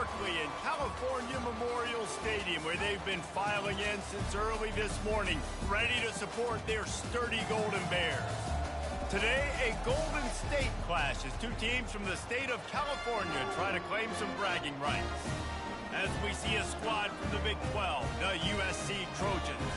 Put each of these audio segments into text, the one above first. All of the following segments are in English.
Berkeley and California Memorial Stadium, where they've been filing in since early this morning, ready to support their sturdy Golden Bears. Today, a Golden State clash as two teams from the state of California try to claim some bragging rights. As we see a squad from the Big 12, the USC Trojans,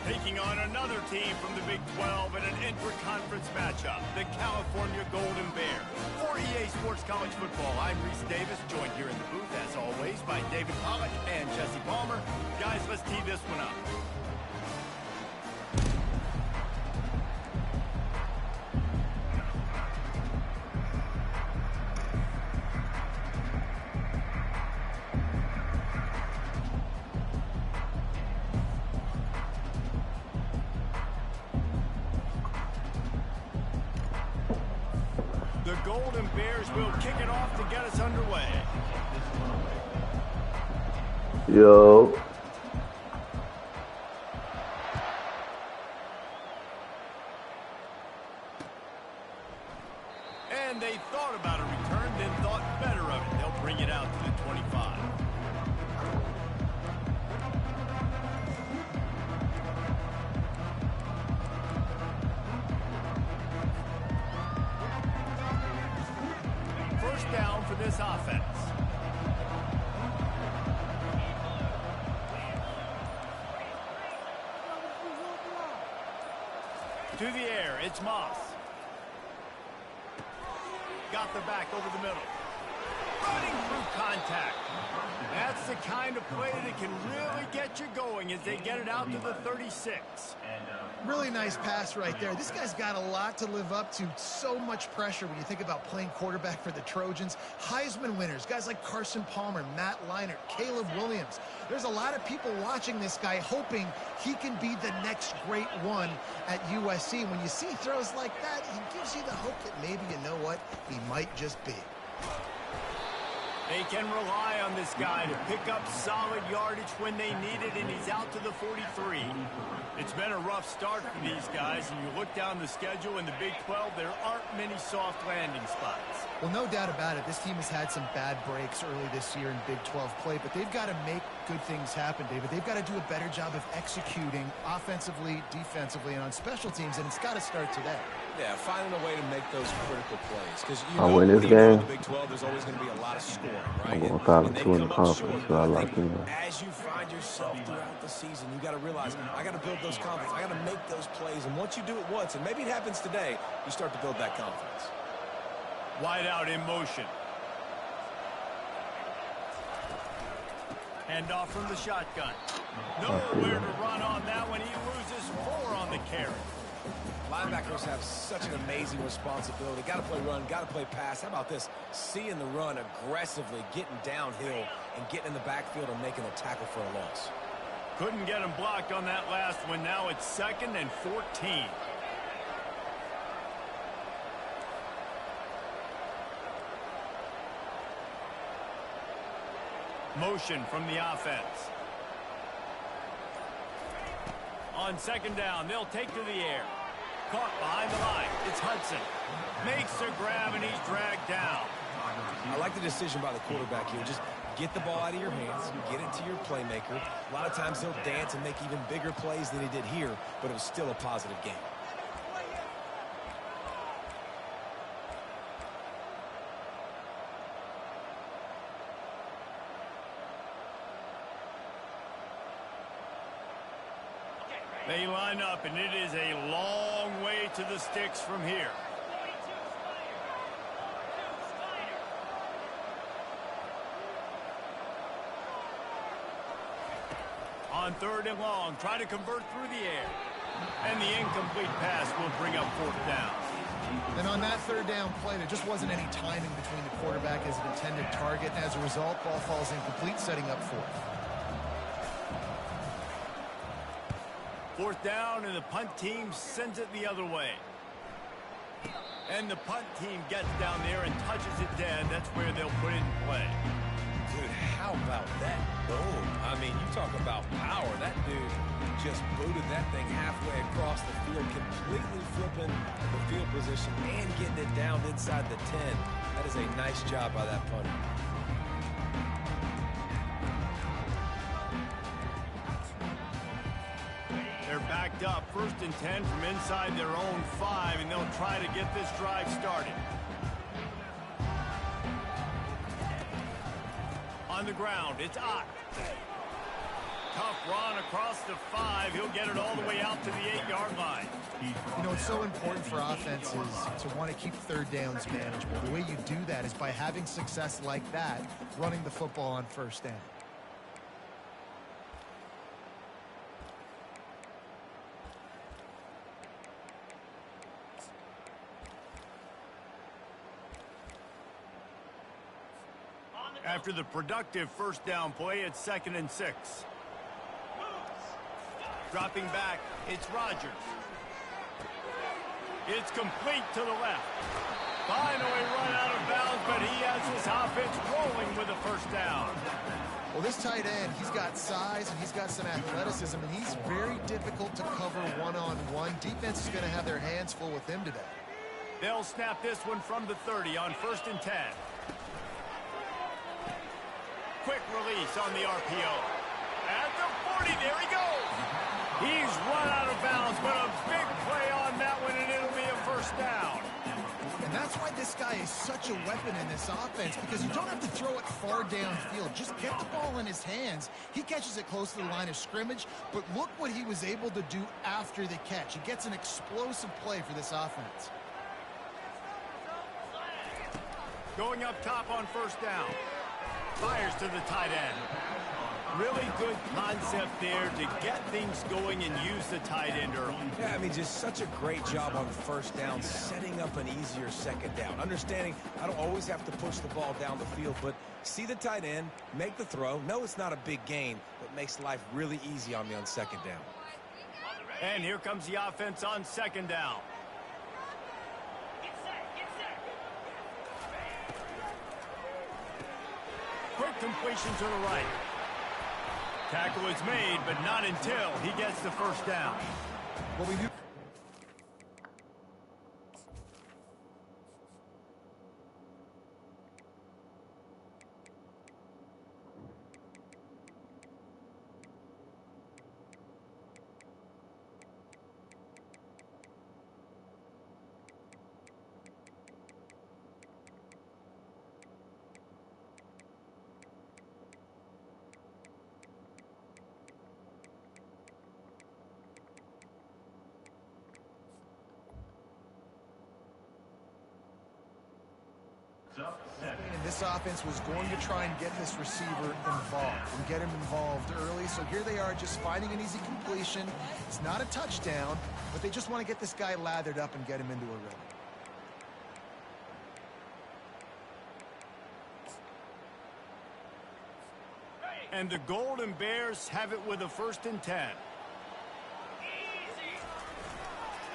taking on another team from the Big 12 in an intra-conference matchup, the California Golden Bears. For EA Sports College Football, I'm Reese Davis, joined here in the booth, as always, by David Pollack and Jesse Palmer. Guys, let's tee this one up. The Golden Bears will kick it off to get us underway. Yo. And they thought about a return, then thought better of it. They'll bring it out to the 25. First down for this offense. To the air, it's Moss. Got the back over the middle. Running through contact. That's the kind of play that can really get you going as they get it out to the 36. Really nice pass right there. This guy's got a lot to live up to. So much pressure when you think about playing quarterback for the Trojans. Heisman winners, guys like Carson Palmer, Matt Leinart, Caleb Williams. There's a lot of people watching this guy hoping he can be the next great one at USC. When you see throws like that, he gives you the hope that maybe, you know what, he might just be. They can rely on this guy to pick up solid yardage when they need it, and he's out to the 43. It's been a rough start for these guys, and you look down the schedule in the Big 12, there aren't many soft landing spots. Well, no doubt about it. This team has had some bad breaks early this year in Big 12 play, but they've got to make good things happen, David. They've got to do a better job of executing offensively, defensively, and on special teams, and it's got to start today. Yeah, finding a way to make those critical plays. Because I win this game. The Big 12, there's always going to be a lot of scoring, right? I'm going 5-2 in the conference, so I like him. As you find yourself throughout the season, you got to realize, I got to build those confidence. I got to make those plays. And once you do it once, and maybe it happens today, you start to build that confidence. Wide out in motion. Hand off from the shotgun. Nowhere to run on that one. He loses 4 on the carry. Linebackers have such an amazing responsibility. Got to play run, got to play pass. How about this? Seeing the run aggressively, getting downhill, and getting in the backfield and making a tackle for a loss. Couldn't get him blocked on that last one. Now it's 2nd and 14. Motion from the offense. On 2nd down, they'll take to the air. Caught behind the line. It's Hudson. Makes a grab, and he's dragged down. I like the decision by the quarterback here. Just get the ball out of your hands, get it to your playmaker. A lot of times they'll dance and make even bigger plays than he did here, but it was still a positive game. They line up, and it is a long way to the sticks from here. On 3rd and long, try to convert through the air. And the incomplete pass will bring up 4th down. And on that 3rd down play, there just wasn't any timing between the quarterback as an intended target. And as a result, ball falls incomplete, setting up 4th. 4th down, and the punt team sends it the other way. And the punt team gets down there and touches it dead. That's where they'll put it in play. Dude, how about that boom? I mean, you talk about power. That dude just booted that thing halfway across the field, completely flipping the field position and getting it down inside the 10. That is a nice job by that punter. Backed up, 1st and 10 from inside their own 5, and they'll try to get this drive started. On the ground, it's Ncaa. Tough run across the 5. He'll get it all the way out to the 8-yard line. You know, it's so important for offenses to want to keep 3rd downs manageable. The way you do that is by having success like that, running the football on 1st down. After the productive 1st down play, it's 2nd and 6. Dropping back, it's Rodgers. It's complete to the left. Finally run out of bounds, but he has his offense rolling with a 1st down. Well, this tight end, he's got size and he's got some athleticism, and he's very difficult to cover one-on-one. Defense is going to have their hands full with him today. They'll snap this one from the 30 on 1st and 10. Quick release on the RPO. At the 40, there he goes. He's run out of bounds, but a big play on that one, and it'll be a 1st down. And that's why this guy is such a weapon in this offense, because you don't have to throw it far downfield. Just get the ball in his hands. He catches it close to the line of scrimmage, but look what he was able to do after the catch. He gets an explosive play for this offense. Going up top on 1st down. Fires to the tight end. Really good concept there to get things going and use the tight end early. Yeah, I mean, just such a great job on 1st down, setting up an easier 2nd down. Understanding I don't always have to push the ball down the field, but see the tight end, make the throw. No, it's not a big gain, but makes life really easy on me on 2nd down. And here comes the offense on 2nd down. Quick completion to the right. Tackle is made, but not until he gets the 1st down. What we do. And this offense was going to try and get this receiver involved and get him involved early. So here they are just finding an easy completion. It's not a touchdown, but they just want to get this guy lathered up and get him into a rhythm. And the Golden Bears have it with a 1st and 10.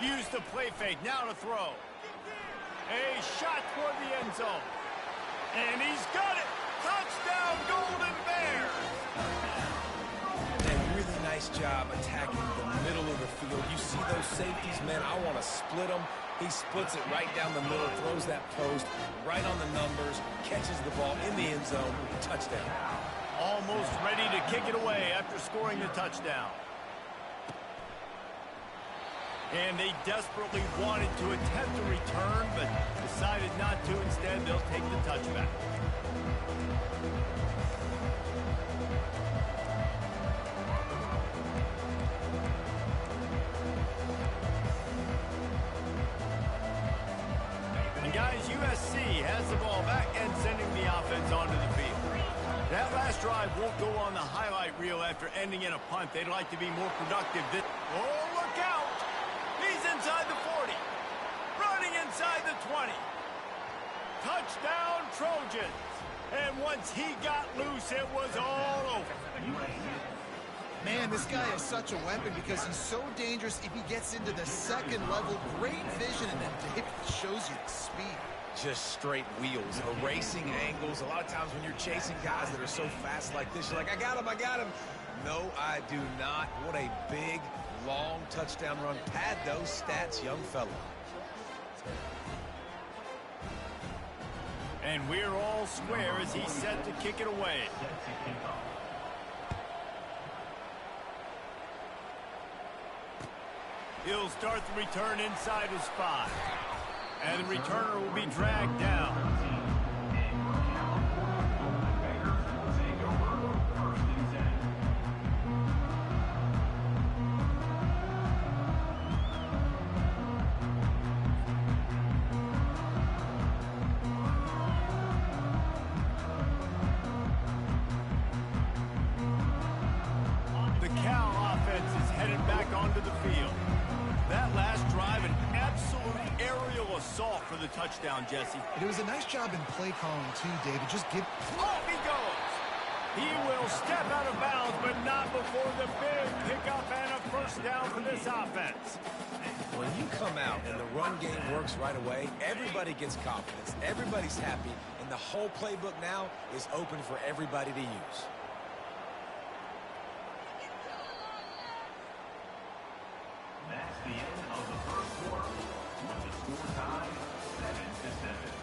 Use the play fake, now to throw. A shot toward the end zone. And he's got it. Touchdown, Golden Bears. And really nice job attacking the middle of the field. You see those safeties, man, I want to split them. He splits it right down the middle, throws that post right on the numbers, catches the ball in the end zone, touchdown. Almost ready to kick it away after scoring the touchdown. And they desperately wanted to attempt a return, but decided not to. Instead, they'll take the touchback. And guys, USC has the ball back and sending the offense onto the field. That last drive won't go on the highlight reel after ending in a punt. They'd like to be more productive. Oh, look out! He's inside the 40. Running inside the 20. Touchdown, Trojans. And once he got loose, it was all over. Man, this guy is such a weapon because he's so dangerous if he gets into the 2nd level. Great vision, and then David shows you the speed. Just straight wheels, erasing angles. A lot of times when you're chasing guys that are so fast like this, you're like, I got him, I got him. No, I do not. What a big, long touchdown run. Pad those stats, young fella. And we're all square as he's set to kick it away. He'll start the return inside his 5. And the returner will be dragged down. The Cal offense is headed back onto the field. That last drive, an absolute aerial assault for the touchdown, Jesse. It was a nice job in play calling, too, David. Just give... Oh, he goes! He will step out of bounds, but not before the big pickup and a first down for this offense. When you come out and the run game works right away, everybody gets confidence, everybody's happy, and the whole playbook now is open for everybody to use. That's the end of the first quarter, with the score tied 7-7.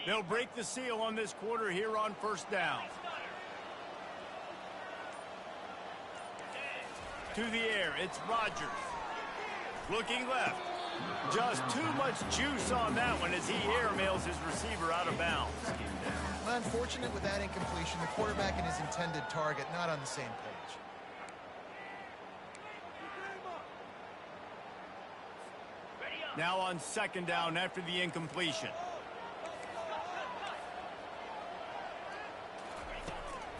They'll break the seal on this quarter here on first down. To the air, it's Rodgers. Looking left. Just too much juice on that one as he airmails his receiver out of bounds. Unfortunate with that incompletion. The quarterback and his intended target not on the same page. Now on second down after the incompletion.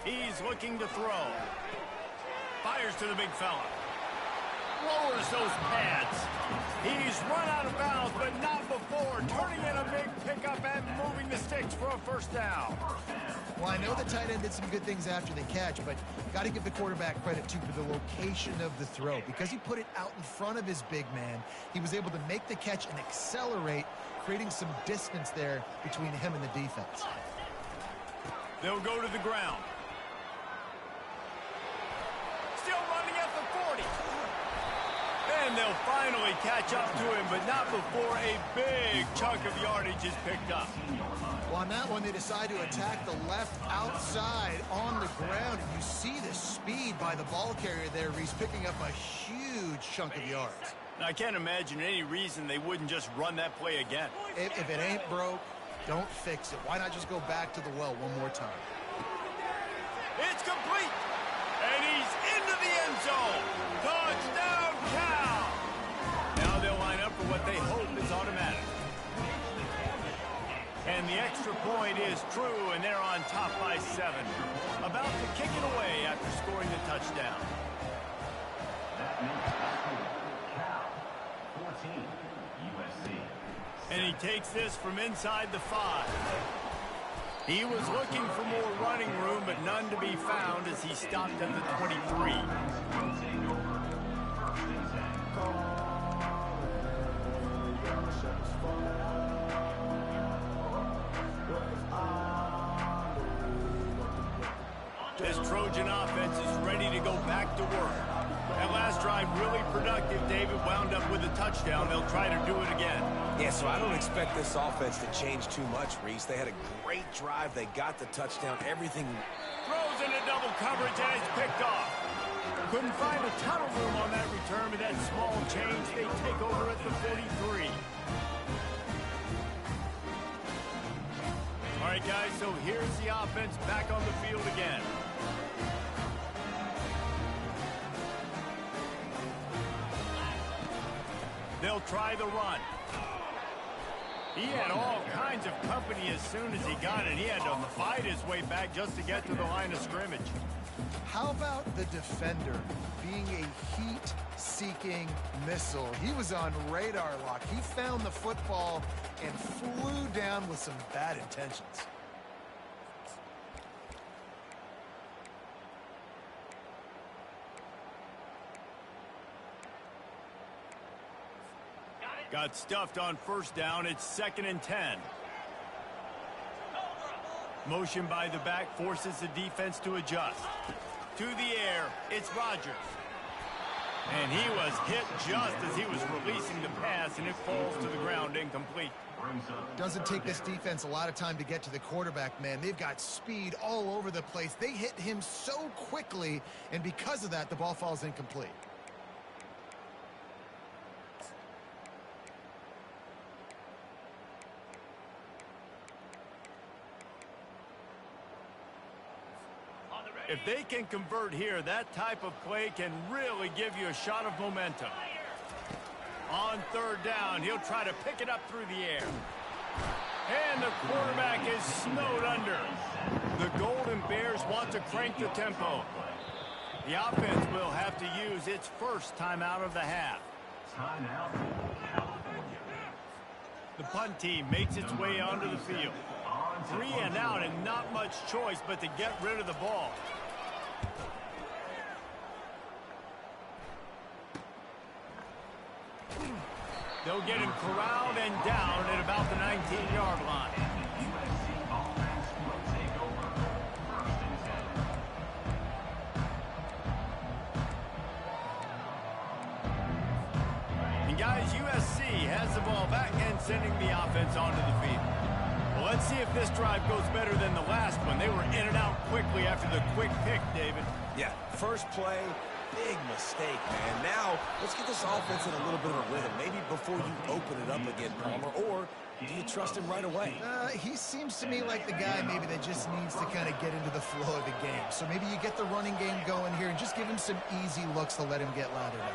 He's looking to throw. Fires to the big fella. Lowers those pads. He's run out of bounds, but not before. Turning in a big pickup and moving the sticks for a first down. Well, I know the tight end did some good things after the catch, but got to give the quarterback credit, too, for the location of the throw. Because he put it out in front of his big man, he was able to make the catch and accelerate, creating some distance there between him and the defense. They'll go to the ground. Still running at the 40. And they'll finally catch up to him, but not before a big chunk of yardage is picked up. Well, on that one, they decide to attack the left outside on the ground. And you see the speed by the ball carrier there, Reese, picking up a huge chunk of yards. Now, I can't imagine any reason they wouldn't just run that play again. If it ain't broke, don't fix it. Why not just go back to the well one more time? It's complete. And he's into the end zone. Touchdown, Cal. Now they'll line up for what they hope is automatic. And the extra point is true, and they're on top by 7. About to kick it away after scoring the touchdown. Cal, 14, USC. And he takes this from inside the 5. He was looking for more running room, but none to be found as he stopped at the 23. This Trojan offense is ready to go back to work. That last drive really productive. David wound up with a touchdown. They'll try to do it again. Yeah, so I don't expect this offense to change too much, Reese. They had a great drive. They got the touchdown. Everything. Throws into double coverage and it's picked off. Couldn't find a ton of room on that return, but that small change, they take over at the 43. All right, guys, so here's the offense back on the field again. They'll try the run. He had all kinds of company as soon as he got it. He had to fight his way back just to get to the line of scrimmage. How about the defender being a heat-seeking missile? He was on radar lock. He found the football and flew down with some bad intentions. Got stuffed on first down. It's 2nd and 10. Motion by the back forces the defense to adjust. To the air, it's Rodgers. And he was hit just as he was releasing the pass, and it falls to the ground incomplete. Doesn't take this defense a lot of time to get to the quarterback, man. They've got speed all over the place. They hit him so quickly, and because of that, the ball falls incomplete. If they can convert here, that type of play can really give you a shot of momentum. On third down, he'll try to pick it up through the air. And the quarterback is snowed under. The Golden Bears want to crank the tempo. The offense will have to use its first timeout of the half. Timeout, California. The punt team makes its way onto the field. 3 and out, and not much choice but to get rid of the ball. They'll get him corralled and down at about the 19-yard line. USC offense will take over 1st and 10. And guys, USC has the ball back and sending the offense onto the field. Well, let's see if this drive goes better than the last one. They were in and out quickly after the quick pick, David. Yeah, first play, big mistake, man. Now, let's get this offense in a little bit of a rhythm. Maybe before you open it up again, Palmer, or do you trust him right away? He seems to me like the guy maybe that just needs to kind of get into the flow of the game. So maybe you get the running game going here and just give him some easy looks to let him get lathered up.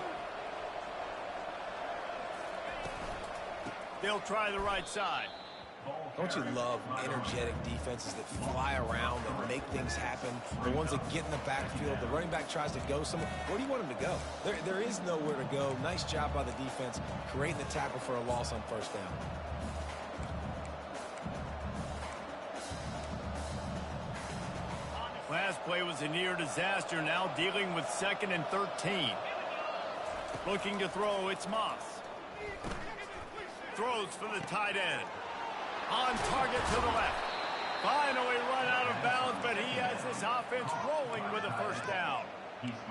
They'll try the right side. Don't you love energetic defenses that fly around and make things happen? The ones that get in the backfield, the running back tries to go somewhere. Where do you want him to go? There is nowhere to go. Nice job by the defense creating the tackle for a loss on first down. Last play was a near disaster, now dealing with 2nd and 13. Looking to throw, it's Moss. Throws for the tight end. On target to the left. Finally run out of bounds, but he has this offense rolling with a first down.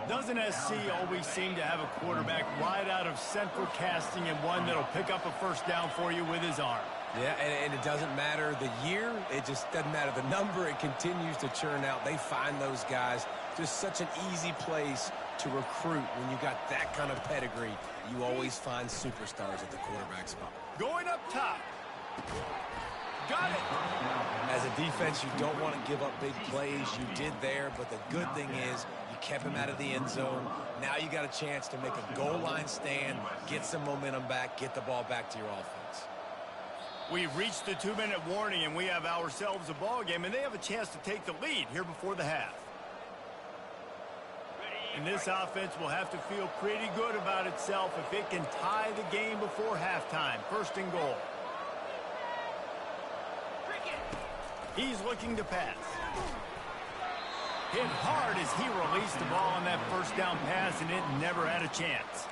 Doesn't SC always seem to have a quarterback right out of central casting and one that'll pick up a first down for you with his arm? Yeah, and it doesn't matter the year. It just doesn't matter the number. It continues to churn out. They find those guys. Just such an easy place to recruit when you got that kind of pedigree. You always find superstars at the quarterback spot. Going up top. Got it. As a defense, you don't want to give up big plays. You did there, but the good thing is you kept him out of the end zone. Now you got a chance to make a goal line stand, get some momentum back, get the ball back to your offense. We've reached the 2-minute warning, and we have ourselves a ball game, and they have a chance to take the lead here before the half. And this offense will have to feel pretty good about itself if it can tie the game before halftime. 1st and goal. He's looking to pass. Hit hard as he released the ball on that first down pass, and it never had a chance.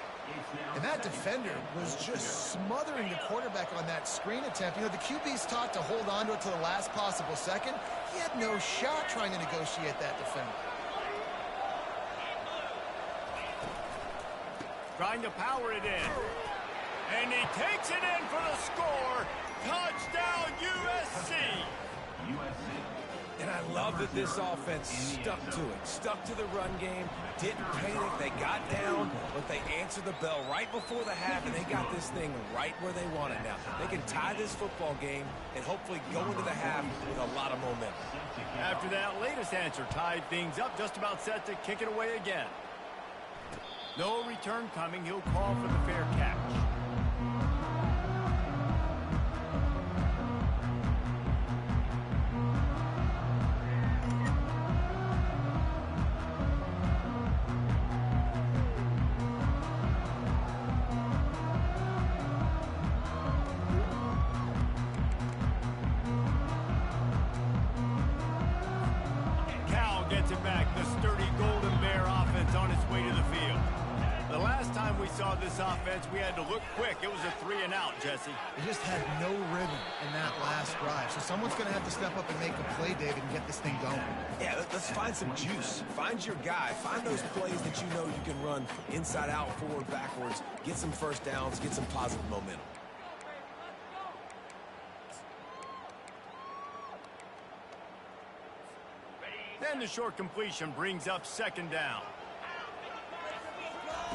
And that defender was just smothering the quarterback on that screen attempt. You know, the QB's taught to hold on to it to the last possible second. He had no shot trying to negotiate that defender. Trying to power it in. And he takes it in for the score. Touchdown, USC. And I love that this offense stuck to it, stuck to the run game, didn't panic. They got down, but they answered the bell right before the half, and they got this thing right where they want it now. They can tie this football game and hopefully go into the half with a lot of momentum. After that latest answer tied things up, just about set to kick it away again. No return coming. He'll call for the fair catch. this offense, we had to look quick. It was a 3-and-out, Jesse. They just had no rhythm in that last drive. So someone's going to have to step up and make a play, David, and get this thing going. Yeah, let's find some juice. Find your guy. Find those plays that you know you can run inside out, forward, backwards. Get some first downs. Get some positive momentum. And the short completion brings up 2nd down.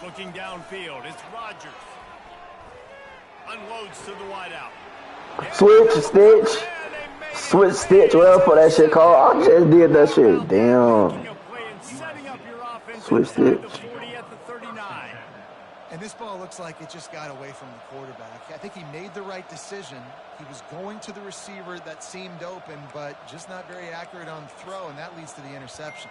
Looking downfield, it's Rodgers. Unloads to the wideout. Switch, stitch. Switch, stitch, whatever for that shit called. I just did that shit. Damn. Switch, stitch. And this ball looks like it just got away from the quarterback. I think he made the right decision. He was going to the receiver that seemed open, but just not very accurate on the throw, and that leads to the interception.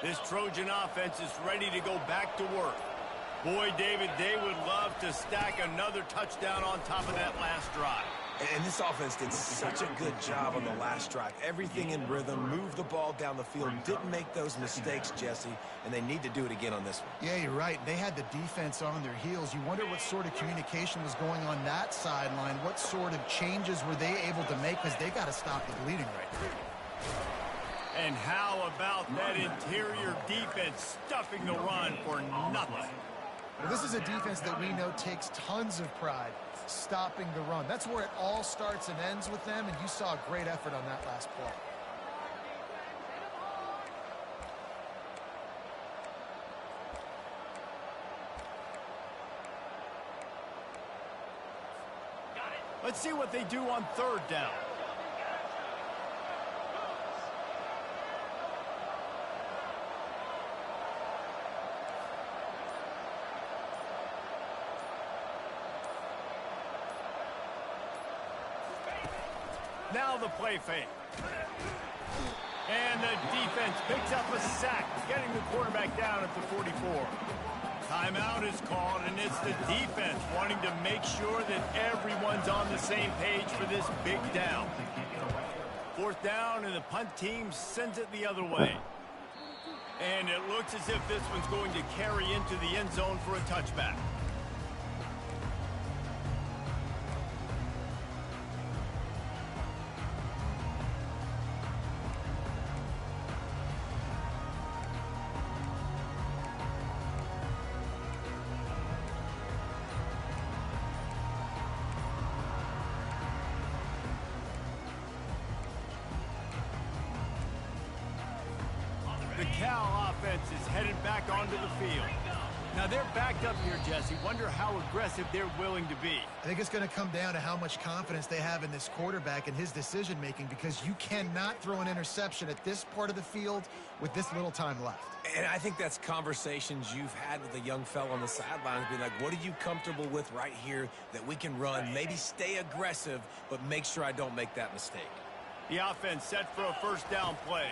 This Trojan offense is ready to go back to work. Boy, David, they would love to stack another touchdown on top of that last drive. And this offense did such a good job on the last drive. Everything in rhythm, moved the ball down the field, didn't make those mistakes, Jesse, and they need to do it again on this one. Yeah, you're right. They had the defense on their heels. You wonder what sort of communication was going on that sideline. What sort of changes were they able to make, because they got to stop the bleeding right now. And how about that interior defense stuffing the run for nothing? Well, this is a defense that we know takes tons of pride stopping the run. That's where it all starts and ends with them, and you saw a great effort on that last play. Let's see what they do on 3rd down. Now the play fake. And the defense picks up a sack, getting the quarterback down at the 44. Timeout is called, and it's the defense wanting to make sure that everyone's on the same page for this big down. 4th down, and the punt team sends it the other way. And it looks as if this one's going to carry into the end zone for a touchback. The Cal offense is headed back onto the field. Now they're backed up here, Jesse. Wonder how aggressive they're willing to be. I think it's going to come down to how much confidence they have in this quarterback and his decision-making, because you cannot throw an interception at this part of the field with this little time left. And I think that's conversations you've had with a young fellow on the sidelines, being like, what are you comfortable with right here that we can run? Maybe stay aggressive, but make sure I don't make that mistake. The offense set for a 1st down play.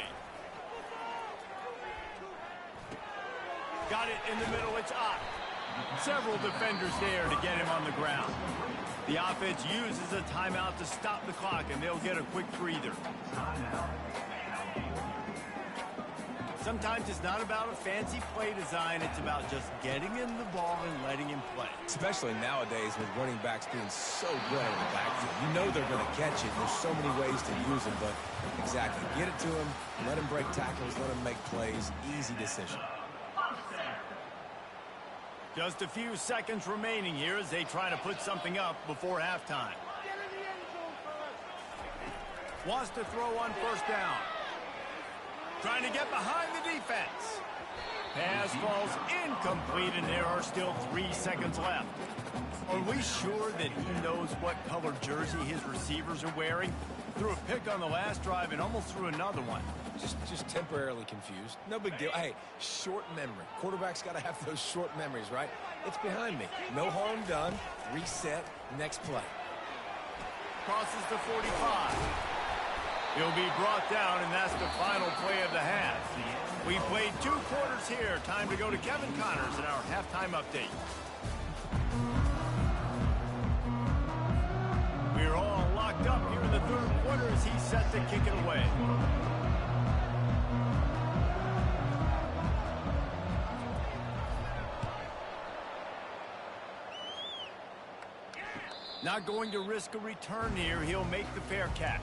Got it in the middle, it's up. Several defenders there to get him on the ground. The offense uses a timeout to stop the clock, and they'll get a quick breather. Sometimes it's not about a fancy play design, it's about just getting him the ball and letting him play. Especially nowadays with running backs being so good in the backfield. You know they're going to catch it. There's so many ways to use them, but exactly. Get it to him, let him break tackles, let him make plays. Easy decision. Just a few seconds remaining here as they try to put something up before halftime. Wants to throw on 1st down. Trying to get behind the defense. Pass falls incomplete, and there are still 3 seconds left. Are we sure that he knows what color jersey his receivers are wearing? Threw a pick on the last drive and almost threw another one. Just temporarily confused. No big deal. Hey, short memory. Quarterback's got to have those short memories, right? It's behind me. No harm done. Reset. Next play. Crosses the 45. He'll be brought down, and that's the final play of the half. We played 2 quarters here. Time to go to Kevin Connors in our halftime update. We're all locked up here in the 3rd quarter as he's set to kick it away. Not going to risk a return here. He'll make the fair catch.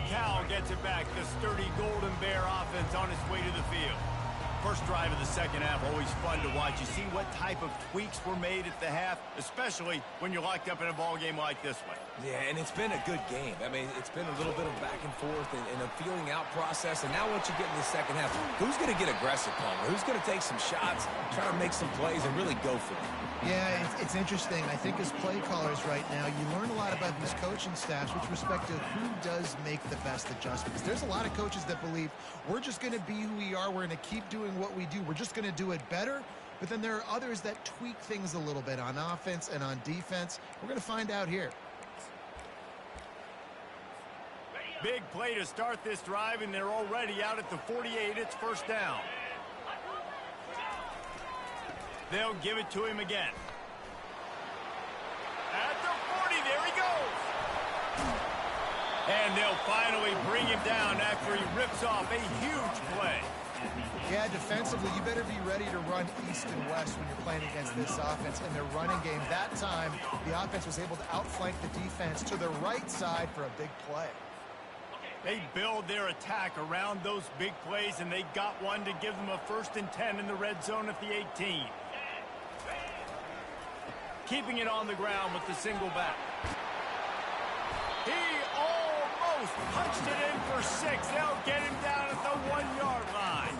Cal gets it back. The sturdy Golden Bear offense on its way to the field. First drive of the second half, always fun to watch. You see what type of tweaks were made at the half, especially when you're locked up in a ball game like this one. Yeah, and it's been a good game. I mean, it's been a little bit of back and forth and a feeling out process. And now once you get in the second half, who's going to get aggressive, Palmer? Who's going to take some shots, try to make some plays, and really go for it? Yeah, it's interesting. I think as play callers right now, you learn a lot about these coaching staffs with respect to who does make the best adjustments. There's a lot of coaches that believe we're just going to be who we are. We're going to keep doing what we do. We're just going to do it better. But then there are others that tweak things a little bit on offense and on defense. We're going to find out here. Big play to start this drive, and they're already out at the 48. It's first down. They'll give it to him again. At the 40, there he goes. And they'll finally bring him down after he rips off a huge play. Yeah, defensively, you better be ready to run east and west when you're playing against this offense. In their running game that time, the offense was able to outflank the defense to the right side for a big play. They build their attack around those big plays, and they got one to give them a 1st and 10 in the red zone at the 18. Keeping it on the ground with the single back. He almost punched it in for 6. They'll get him down at the 1-yard line.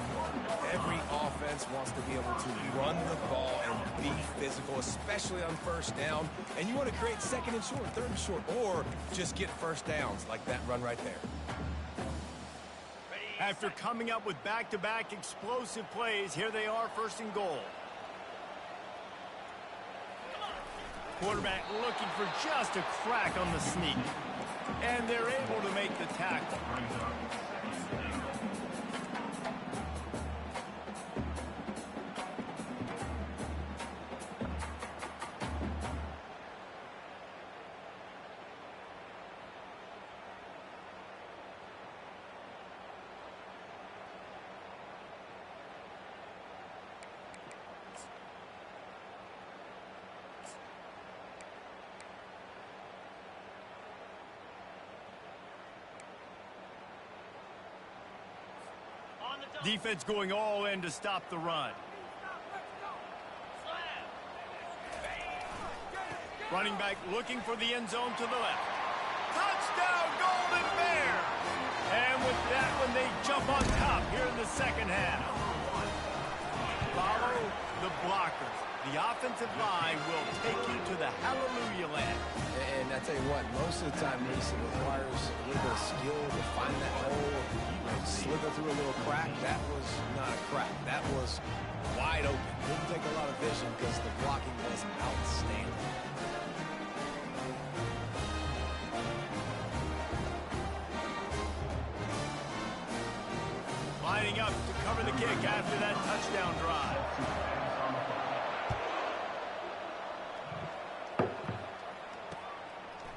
Every offense wants to be able to run the ball and be physical, especially on first down. And you want to create 2nd and short, 3rd and short, or just get first downs like that run right there. After coming up with back-to-back explosive plays, here they are, 1st and goal. Quarterback looking for just a crack on the sneak. And they're able to make the tackle. Defense going all in to stop the run. Running back looking for the end zone to the left. Touchdown, Golden Bear! And with that one, they jump on top here in the second half. Follow the blockers. The offensive line will take you to the hallelujah land. And I tell you what, most of the time, Reese, it requires a little bit of skill to find that hole, slither through a little crack. That was not a crack. That was wide open. Didn't take a lot of vision because the blocking was outstanding. Lining up to cover the kick after that touchdown drive.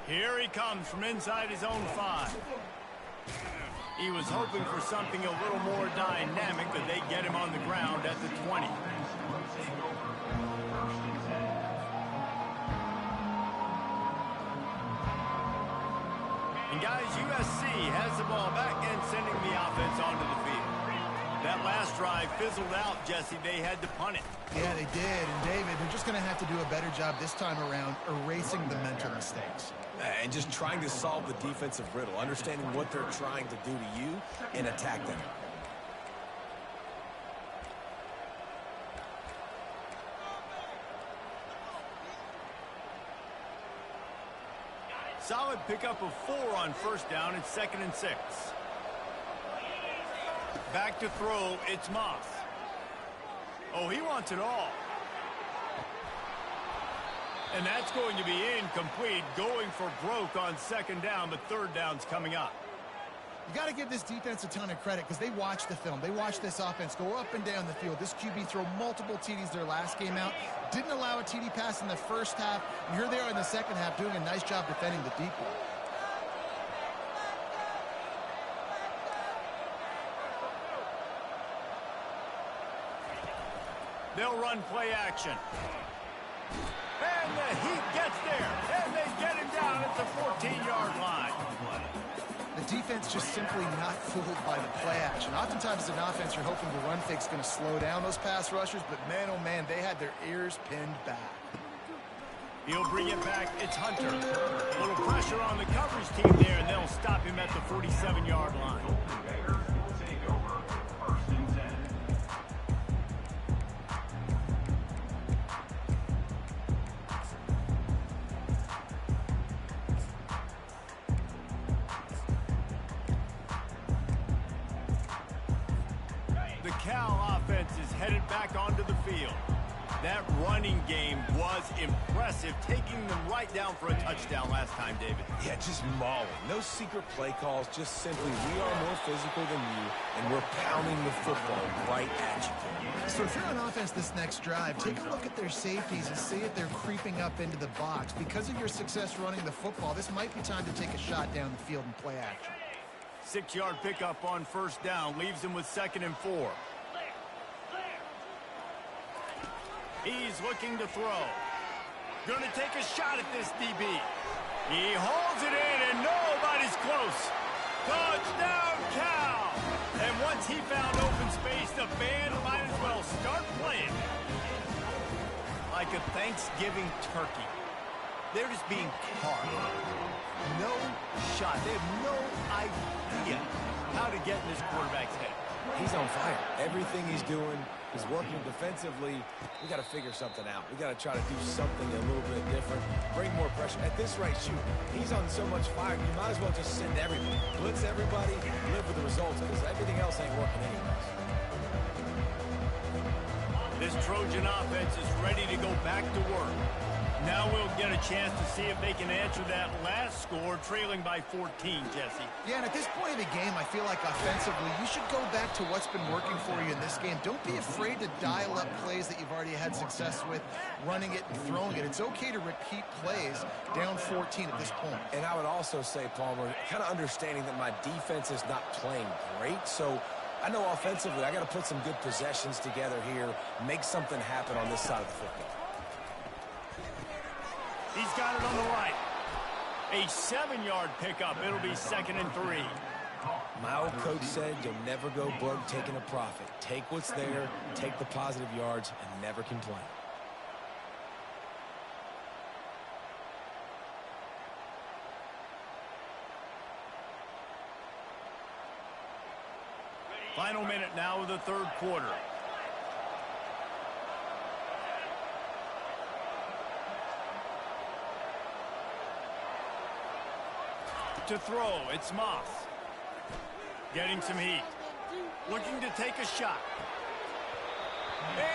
Here he comes from inside his own 5. He was hoping for something a little more dynamic, but they get him on the ground at the 20. And guys, USC has the ball back and sending the offense onto the field. That last drive fizzled out, Jesse. They had to punt it. Yeah, they did. And, David, they're just going to have to do a better job this time around erasing the mental mistakes. And just trying to solve the defensive riddle, understanding what they're trying to do to you and attack them. Solid pickup of 4 on first down. It's 2nd and 6. Back to throw, it's Moss. Oh, he wants it all. And that's going to be incomplete, going for broke on 2nd down, but 3rd down's coming up. You got to give this defense a ton of credit because they watched the film. They watched this offense go up and down the field. This QB throw multiple TDs their last game out. Didn't allow a TD pass in the first half. And here they are in the second half doing a nice job defending the deep ball. They'll run play action. And the Heat gets there. And they get him down at the 14-yard line. The defense just simply not fooled by the play action. Oftentimes as an offense, you're hoping the run fake's going to slow down those pass rushers, but man, oh man, they had their ears pinned back. He'll bring it back. It's Hunter. A little pressure on the coverage team there, and they'll stop him at the 47-yard line. The Cal offense is headed back onto the field. That running game was impressive, taking them right down for a touchdown last time, David. Yeah, just mauling. No secret play calls, just simply we are more physical than you, and we're pounding the football right at you. So if you're on offense this next drive, take a look at their safeties and see if they're creeping up into the box. Because of your success running the football, this might be time to take a shot down the field and play action. 6-yard pickup on first down, leaves him with 2nd and 4. He's looking to throw. Going to take a shot at this DB. He holds it in, and nobody's close. Touchdown, Cal! And once he found open space, the band might as well start playing. Like a Thanksgiving turkey. They're just being carved. No shot. They have no idea how to get in this quarterback's head. He's on fire. Everything he's doing is working defensively. We got to figure something out. We got to try to do something a little bit different. Bring more pressure. At this rate, shoot, he's on so much fire, you might as well just send everybody. Blitz everybody, live with the results, because everything else ain't working anyways. This Trojan offense is ready to go back to work. Now we'll get a chance to see if they can answer that last score, trailing by 14, Jesse. Yeah, and at this point of the game, I feel like offensively, you should go back to what's been working for you in this game. Don't be afraid to dial up plays that you've already had success with, running it and throwing it. It's okay to repeat plays down 14 at this point. And I would also say, Palmer, kind of understanding that my defense is not playing great, so I know offensively I got to put some good possessions together here, make something happen on this side of the football. He's got it on the right. A 7-yard pickup. It'll be 2nd and 3. My old coach said you'll never go broke taking a profit. Take what's there, take the positive yards, and never complain. Final minute now of the third quarter. To throw, it's Moss. Getting some heat. Looking to take a shot.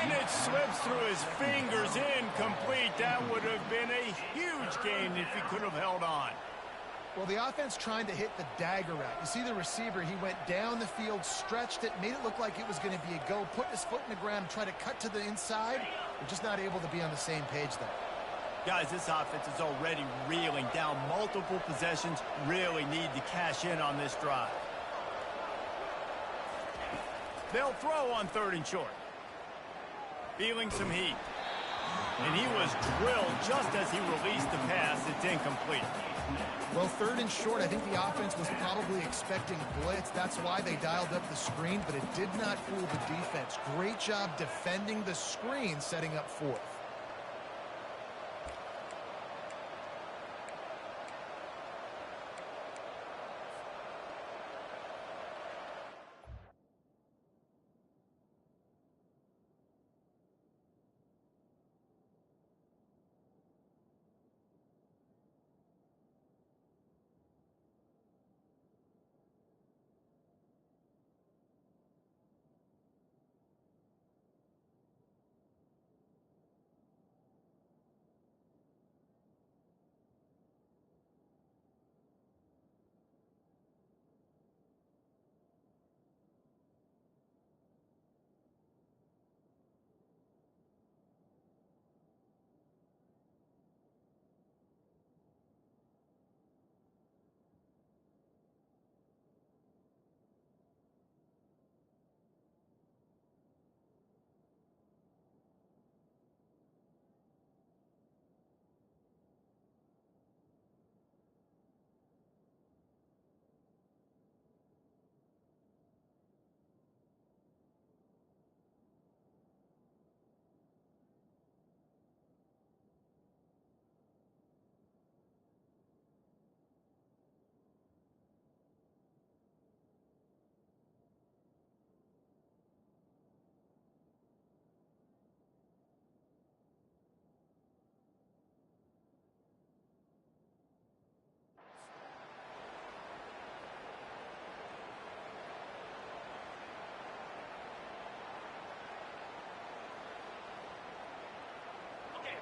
And it slips through his fingers, incomplete. That would have been a huge gain if he could have held on. Well, the offense trying to hit the dagger route. You see the receiver, he went down the field, stretched it, made it look like it was going to be a go, put his foot in the ground, try to cut to the inside. We're just not able to be on the same page there. Guys, this offense is already reeling down multiple possessions. Really need to cash in on this drive. They'll throw on 3rd and short. Feeling some heat. And he was drilled just as he released the pass. It's incomplete. Well, 3rd and short, I think the offense was probably expecting blitz. That's why they dialed up the screen, but it did not fool the defense. Great job defending the screen, setting up 4th.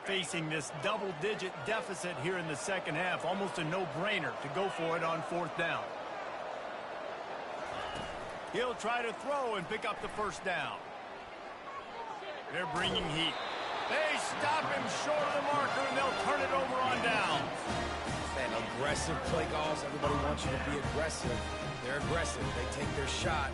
Facing this double-digit deficit here in the second half, almost a no-brainer to go for it on 4th down. He'll try to throw and pick up the first down. They're bringing heat. They stop him short of the marker, and they'll turn it over on downs. And aggressive play calls. Everybody wants you to be aggressive. They're aggressive. They take their shot.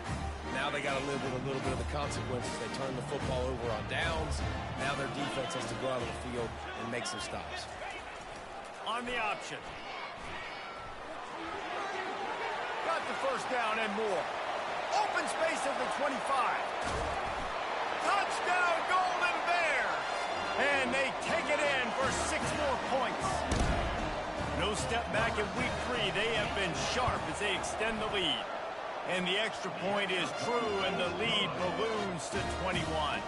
Now they got to live with a little bit of the consequences. They turn the football over on downs. Now their defense has to go out of the field and make some stops. On the option. Got the first down and more. Open space at the 25. Touchdown, Golden Bears! And they take it in for 6 more points. No step back in week 3. They have been sharp as they extend the lead. And the extra point is true, and the lead balloons to 21.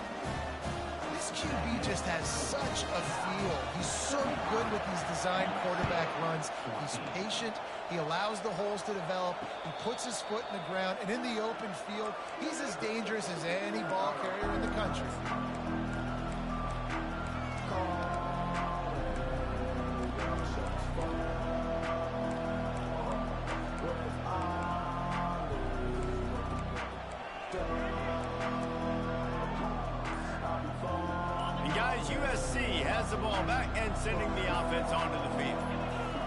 This QB just has such a feel. He's so good with these design quarterback runs. He's patient. He allows the holes to develop. He puts his foot in the ground. And in the open field, he's as dangerous as any ball carrier in the country. USC has the ball back and sending the offense onto the field.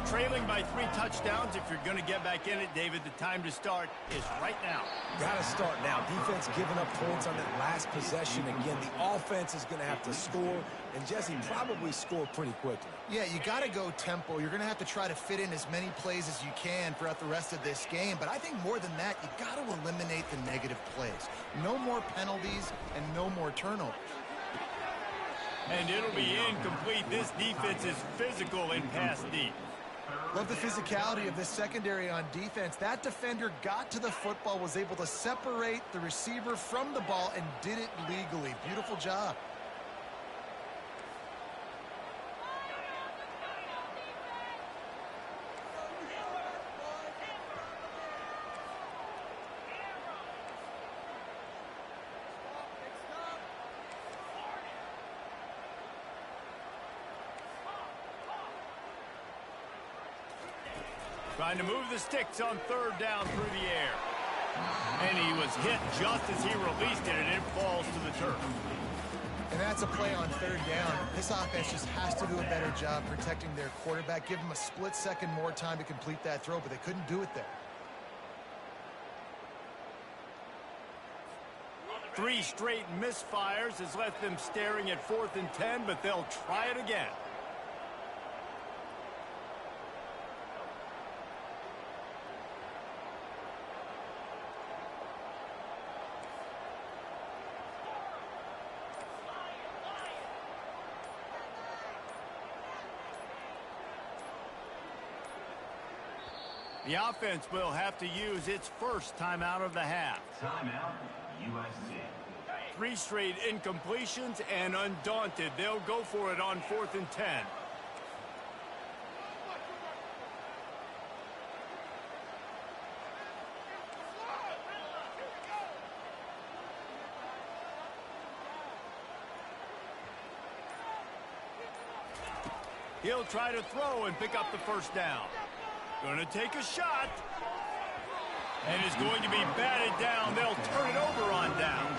Trailing by 3 touchdowns. If you're going to get back in it, David, the time to start is right now. Got to start now. Defense giving up points on that last possession. Again, the offense is going to have to score, and Jesse probably score pretty quickly. Yeah, you got to go tempo. You're going to have to try to fit in as many plays as you can throughout the rest of this game. But I think more than that, you got to eliminate the negative plays. No more penalties and no more turnovers. And it'll be incomplete. This defense is physical in pass deep. Love the physicality of this secondary on defense. That defender got to the football, was able to separate the receiver from the ball, and did it legally. Beautiful job. Trying to move the sticks on 3rd down through the air. And he was hit just as he released it, and it falls to the turf. And that's a play on 3rd down. This offense just has to do a better job protecting their quarterback. Give him a split second more time to complete that throw, but they couldn't do it there. 3 straight misfires has left them staring at 4th and 10, but they'll try it again. The offense will have to use its first timeout of the half. Timeout, USC. 3 straight incompletions, and undaunted, they'll go for it on 4th and 10. He'll try to throw and pick up the first down. Going to take a shot. And is going to be batted down. They'll turn it over on downs.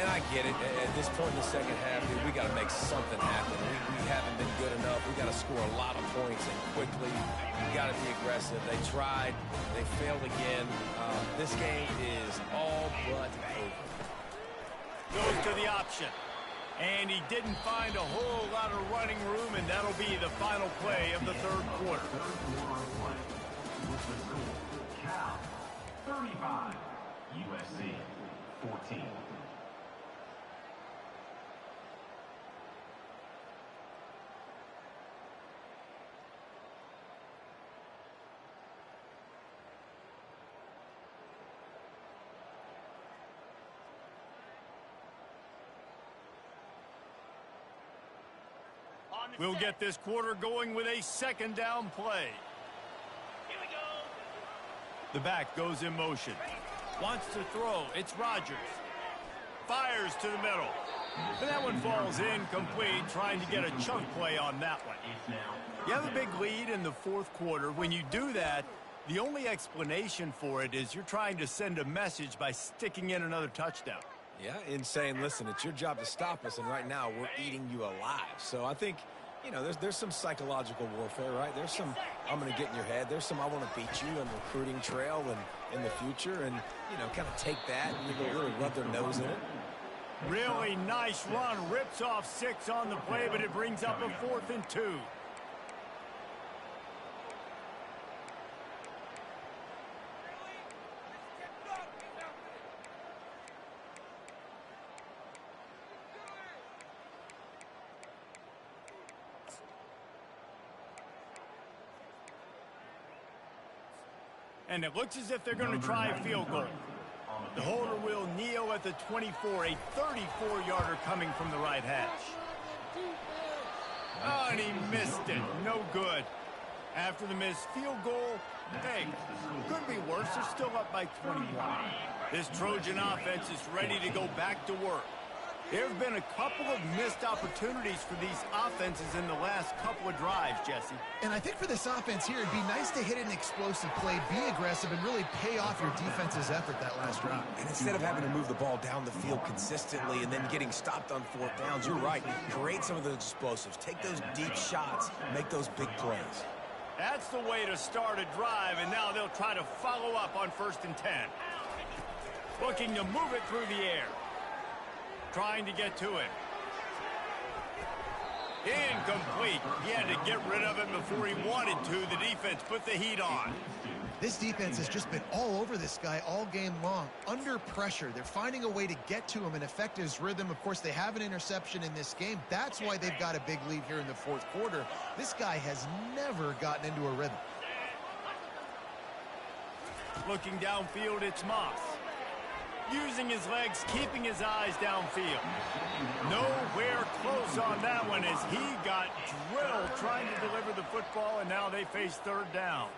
And I get it. At this point in the second half, we got to make something happen. We haven't been good enough. We got to score a lot of points and quickly. We got to be aggressive. They tried. They failed again. This game is all but over. Goes to the option. And he didn't find a whole lot of running room, and that'll be the final play of the 3rd quarter. Cal, 35, USC, 14. We'll get this quarter going with a 2nd down play. Here we go. The back goes in motion. Wants to throw. It's Rodgers. fires to the middle. And that one falls incomplete, trying to get a chunk play on that one. You have a big lead in the fourth quarter. When you do that, the only explanation for it is you're trying to send a message by sticking in another touchdown. Yeah, in saying, listen, it's your job to stop us, and right now we're eating you alive. So I think, you know, there's some psychological warfare, right? There's some, I'm going to get in your head. There's some, I want to beat you on the recruiting trail and in the future, and, you know, kind of take that and really rub their nose in it. Really nice run. Rips off 6 on the play, but it brings up a 4th and 2. And it looks as if they're going to try a field goal. The holder will kneel at the 24, a 34-yarder coming from the right hash. Oh, and he missed it. No good. After the missed field goal, hey, could be worse. They're still up by 21. This Trojan offense is ready to go back to work. There have been a couple of missed opportunities for these offenses in the last couple of drives, Jesse. And I think for this offense here, it'd be nice to hit an explosive play, be aggressive, and really pay off your defense's effort that last drive. And instead of having to move the ball down the field consistently and then getting stopped on 4th downs, you're right. Create some of those explosives. Take those deep shots. Make those big plays. That's the way to start a drive, and now they'll try to follow up on 1st and 10. Looking to move it through the air. Trying to get to it. Incomplete. He had to get rid of it before he wanted to. The defense put the heat on. This defense has just been all over this guy all game long. Under pressure. They're finding a way to get to him and affect his rhythm. Of course, they have an interception in this game. That's why they've got a big lead here in the fourth quarter. This guy has never gotten into a rhythm. Looking downfield, it's Moss. Using his legs, keeping his eyes downfield. Nowhere close on that one as he got drilled trying to deliver the football, and now they face 3rd down.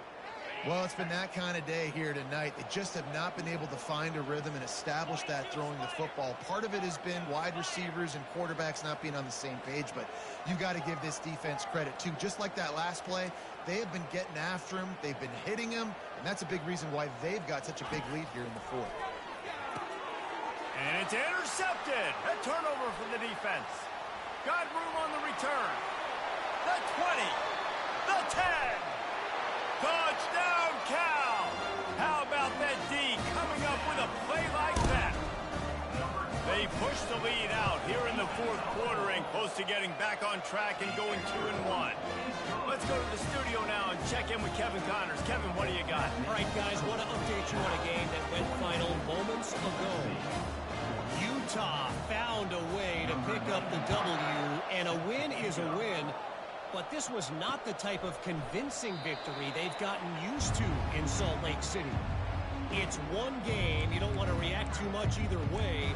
Well, it's been that kind of day here tonight. They just have not been able to find a rhythm and establish that throwing the football. Part of it has been wide receivers and quarterbacks not being on the same page, but you've got to give this defense credit, too. Just like that last play, they have been getting after him. They've been hitting him, and that's a big reason why they've got such a big lead here in the fourth. And it's intercepted. A turnover for the defense. Got room on the return. The 20. The 10. Touchdown, Cal. How about that D coming up with a play like that? They push the lead out here in the fourth quarter and close to getting back on track and going 2-1. Let's go to the studio now and check in with Kevin Connors. Kevin, what do you got? All right, guys, want to update you on a game that went final moments ago. Utah found a way to pick up the W, and a win is a win. But this was not the type of convincing victory they've gotten used to in Salt Lake City. It's one game. You don't want to react too much either way.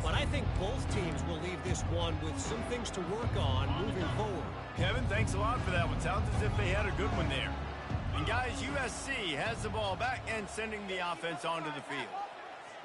But I think both teams will leave this one with some things to work on moving forward. Kevin, thanks a lot for that one. Sounds as if they had a good one there. And guys, USC has the ball back and sending the offense onto the field.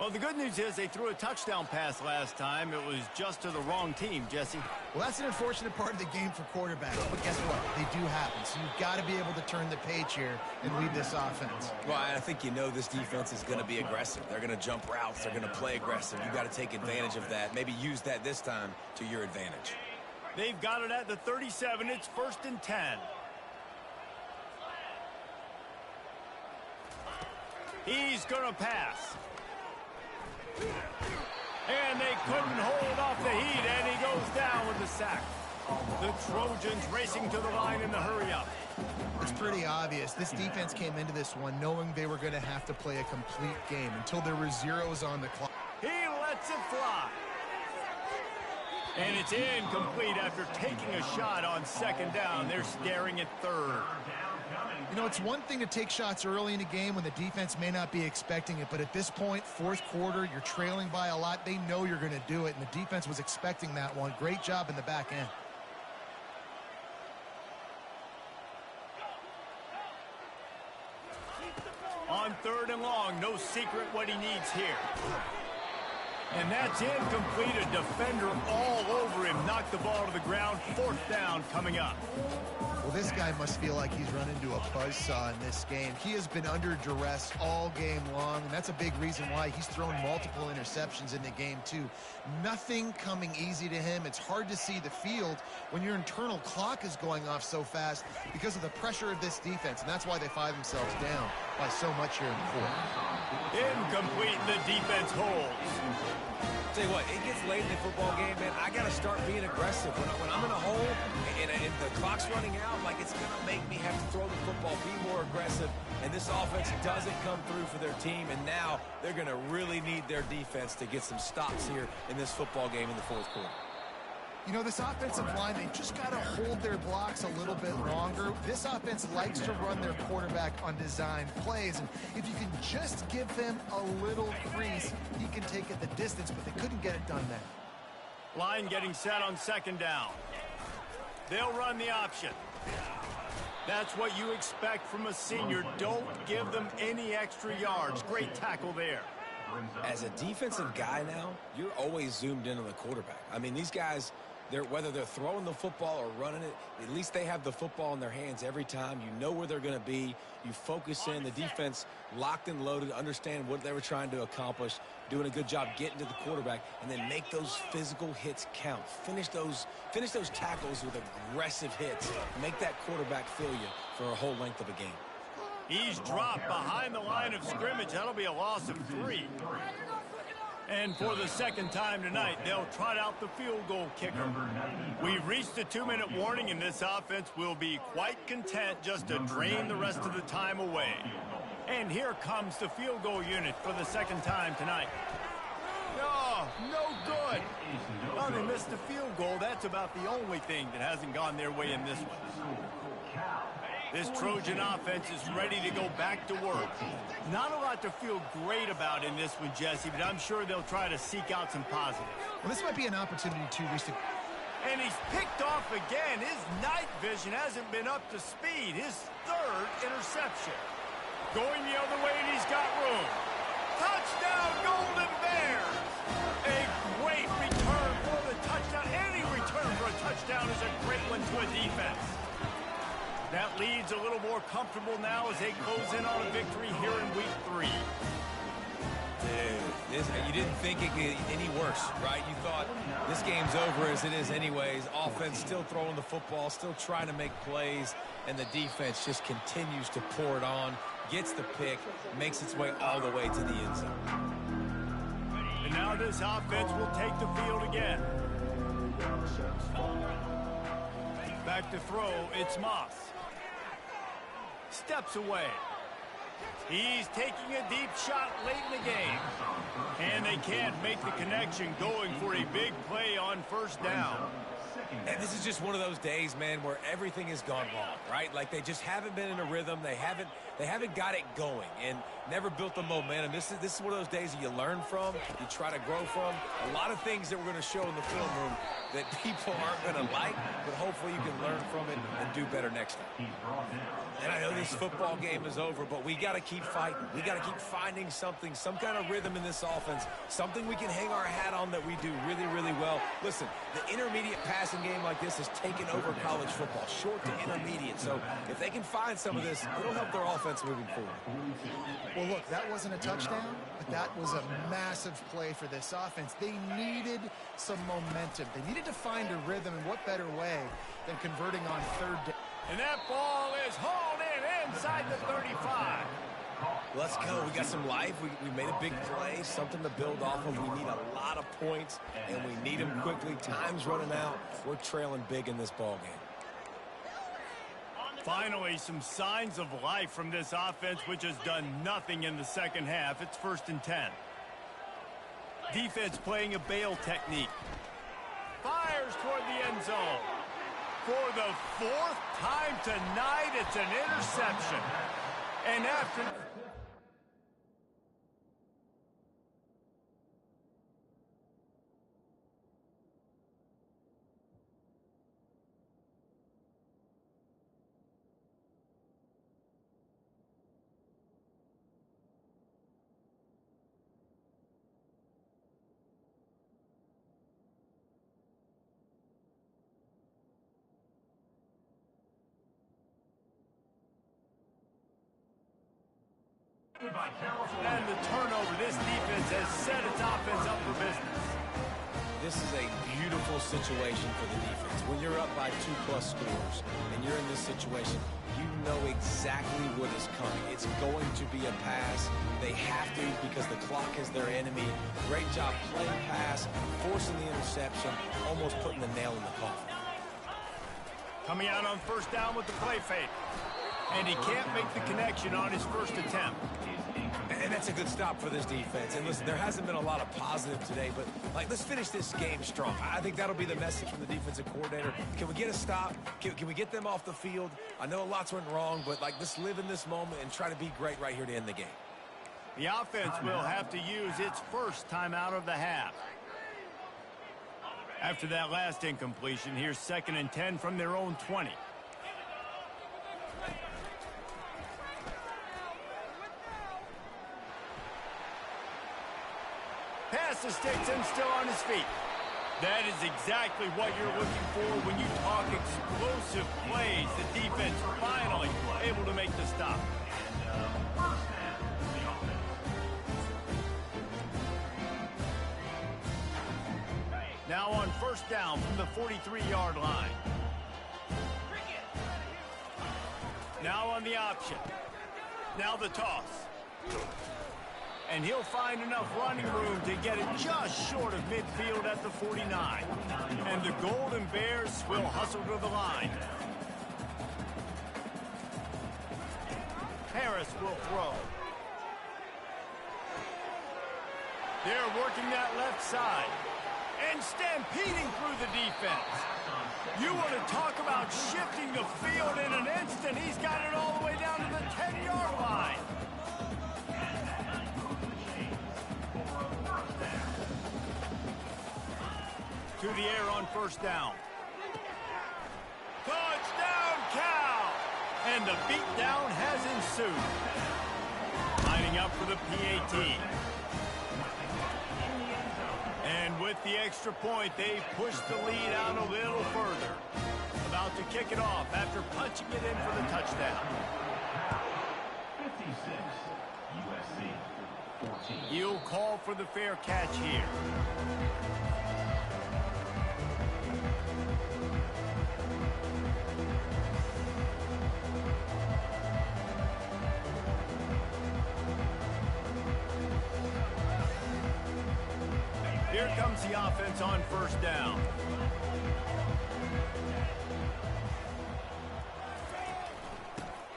Well, the good news is they threw a touchdown pass last time. It was just to the wrong team, Jesse. Well, that's an unfortunate part of the game for quarterbacks. But guess what? They do happen. So you've got to be able to turn the page here and lead this offense. Well, I think you know this defense is going to be aggressive. They're going to jump routes. They're going to play aggressive. You've got to take advantage of that. Maybe use that this time to your advantage. They've got it at the 37. It's 1st and 10. He's going to pass. And they couldn't hold off the heat, and he goes down with the sack. The Trojans racing to the line in the hurry-up. It's pretty obvious. This defense came into this one knowing they were going to have to play a complete game until there were zeros on the clock. He lets it fly. And it's incomplete after taking a shot on 2nd down. They're staring at 3rd. You know, it's one thing to take shots early in a game when the defense may not be expecting it, but at this point, fourth quarter, you're trailing by a lot. They know you're going to do it, and the defense was expecting that one. Great job in the back end. On 3rd and long, no secret what he needs here. And that's incomplete. A defender all over him. Knocked the ball to the ground. 4th down coming up. Well, this guy must feel like he's run into a buzzsaw in this game. He has been under duress all game long, and that's a big reason why he's thrown multiple interceptions in the game, too. Nothing coming easy to him. It's hard to see the field when your internal clock is going off so fast because of the pressure of this defense, and that's why they find themselves down by so much here in the 4th. Incomplete. The defense holds. Tell you what, it gets late in the football game, man. I got to start being aggressive. When I'm in a hole and the clock's running out, like, it's going to make me have to throw the football, be more aggressive. And this offense doesn't come through for their team, and now they're going to really need their defense to get some stops here in this football game in the 4th quarter. You know, this offensive line, they just got to hold their blocks a little bit longer. This offense likes to run their quarterback on design plays, and if you can just give them a little crease, he can take it the distance, but they couldn't get it done there. Line getting set on 2nd down. They'll run the option. That's what you expect from a senior. Don't give them any extra yards. Great tackle there. As a defensive guy now, you're always zoomed in on the quarterback. I mean, these guys, whether they're throwing the football or running it, at least they have the football in their hands every time. You know where they're going to be. You focus in. The defense locked and loaded, understand what they were trying to accomplish, doing a good job getting to the quarterback, and then make those physical hits count. Finish those tackles with aggressive hits. Make that quarterback feel you for a whole length of a game. He's dropped behind the line of scrimmage. That'll be a loss of 3. And for the 2nd time tonight, they'll trot out the field goal kicker. We've reached a 2-minute warning, and this offense will be quite content just to drain the rest of the time away. And here comes the field goal unit for the 2nd time tonight. Oh, no good. Well, they missed the field goal. That's about the only thing that hasn't gone their way in this one. This Trojan offense is ready to go back to work. Not a lot to feel great about in this one, Jesse, but I'm sure they'll try to seek out some positives. Well, this might be an opportunity to reach the... And he's picked off again. His night vision hasn't been up to speed. His 3rd interception. Going the other way, and he's got room. Touchdown, Golden Bears! A great return for the touchdown. Any return for a touchdown is a great one to a defense. That lead's a little more comfortable now as they close in on a victory here in week 3. Dude, you didn't think it could get any worse, right? You thought this game's over as it is anyways. Offense still throwing the football, still trying to make plays, and the defense just continues to pour it on, gets the pick, makes its way all the way to the end zone. And now this offense will take the field again. Back to throw, it's Moss. Steps away. He's taking a deep shot late in the game. And they can't make the connection, going for a big play on 1st down. And this is just one of those days, man, where everything has gone wrong, right? Like, they just haven't been in a rhythm. They haven't got it going and never built the momentum. This is one of those days that you learn from, you try to grow from. A lot of things that we're going to show in the film room that people aren't going to like, but hopefully you can learn from it and do better next time. And I know this football game is over, but we got to keep fighting. We got to keep finding something, some kind of rhythm in this offense, something we can hang our hat on that we do really, really well. Listen, the intermediate passing game like this has taken over college football, short to intermediate. So if they can find some of this, it'll help their offense moving forward. Well, look, that wasn't a touchdown, but that was a massive play for this offense. They needed some momentum. They needed to find a rhythm, and what better way than converting on 3rd down. And that ball is hauled in inside the 35. Let's go. We got some life. We made a big play, something to build off of. We need a lot of points, and we need them quickly. Time's running out. We're trailing big in this ball game. Finally, some signs of life from this offense, which has done nothing in the 2nd half. It's 1st and 10. Defense playing a bail technique. Fires toward the end zone. For the 4th time tonight, it's an interception. And after... And the turnover. This defense has set its offense up for business. This is a beautiful situation for the defense. When you're up by 2+ scores and you're in this situation, you know exactly what is coming. It's going to be a pass. They have to because the clock is their enemy. Great job playing pass, forcing the interception, almost putting the nail in the coffin. Coming out on first down with the play fake. And he can't make the connection on his first attempt. And that's a good stop for this defense. And listen, there hasn't been a lot of positive today, but let's finish this game strong. I think that'll be the message from the defensive coordinator. Can we get a stop? Can we get them off the field? I know lots went wrong, but let's live in this moment and try to be great right here to end the game. The offense will have to use its first timeout of the half. After that last incompletion, here's 2nd and 10 from their own 20. Pass to Stetson, still on his feet. That is exactly what you're looking for when you talk explosive plays. The defense finally able to make the stop. Now on first down from the 43-yard line. Now on the option. Now the toss. And he'll find enough running room to get it just short of midfield at the 49. And the Golden Bears will hustle to the line. Harris will throw. They're working that left side. And stampeding through the defense. You want to talk about shifting the field in an instant. He's got it all the way down to the 10-yard line. To the air on first down. Touchdown, Cal! And the beatdown has ensued. Lining up for the PAT. And with the extra point, they push the lead out a little further. About to kick it off after punching it in for the touchdown. 56, USC, 14. He'll call for the fair catch here. Here comes the offense on first down.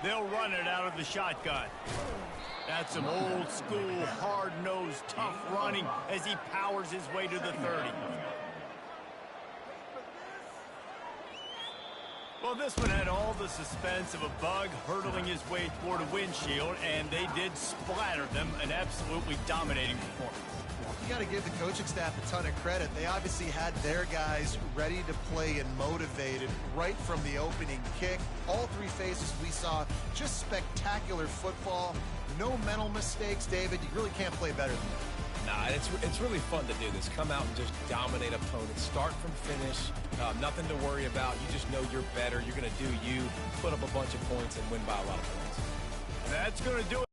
They'll run it out of the shotgun. That's some old school, hard-nosed, tough running as he powers his way to the 30. Well, this one had all the suspense of a bug hurtling his way toward a windshield, and they did splatter them, an absolutely dominating performance. You got to give the coaching staff a ton of credit. They obviously had their guys ready to play and motivated right from the opening kick. All three phases we saw, just spectacular football. No mental mistakes, David. You really can't play better than that. Nah, it's really fun to do this. Come out and just dominate opponents. Start from finish. Nothing to worry about. You just know you're better. You're going to do you, put up a bunch of points, and win by a lot of points. That's going to do it.